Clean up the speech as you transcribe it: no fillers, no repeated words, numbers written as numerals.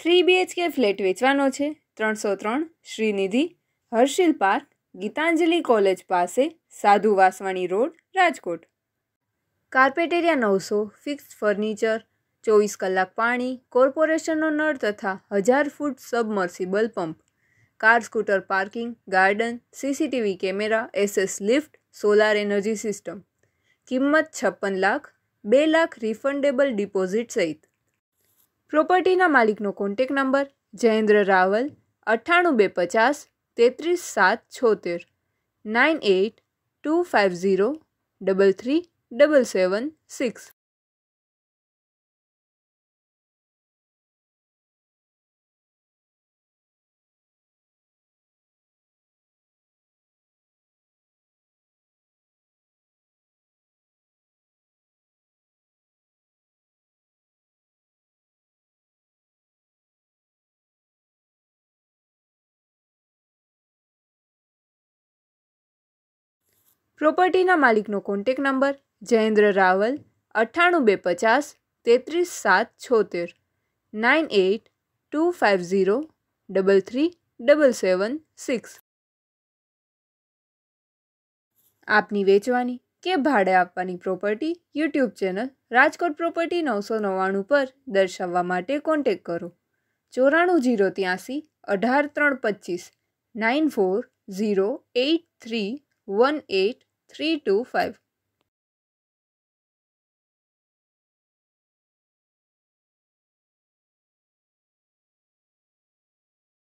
3 BHK flat વેચવાનો છે 303 Shrinidhi Harshil park Gitanjali college પાસે Sadhu Vaswani road Rajkot. Carpet area 900 fixed furniture 24 કલાક પાણી કોર્પોરેશનનો નળ તથા 1000 foot submersible pump car scooter parking garden CCTV camera SS lift solar energy system. કિંમત 56 લાખ 2 લાખ રિફંડેબલ ડિપોઝિટ સહિત. પ્રોપર્ટીના માલિકનો કોન્ટેક્ટ નંબર જયેન્દ્ર રાવલ 98250 33776 9825033776. પ્રોપર્ટીના માલિકનો કોન્ટેક્ટ નંબર જયેન્દ્ર રાવલ 98250 33776 9825033776. આપની વેચવાની કે ભાડે આપવાની property YouTube channel Rajkot property 999 પર દર્શાવવા માટે કોન્ટેક્ટ કરો 94083 18325 9408318325.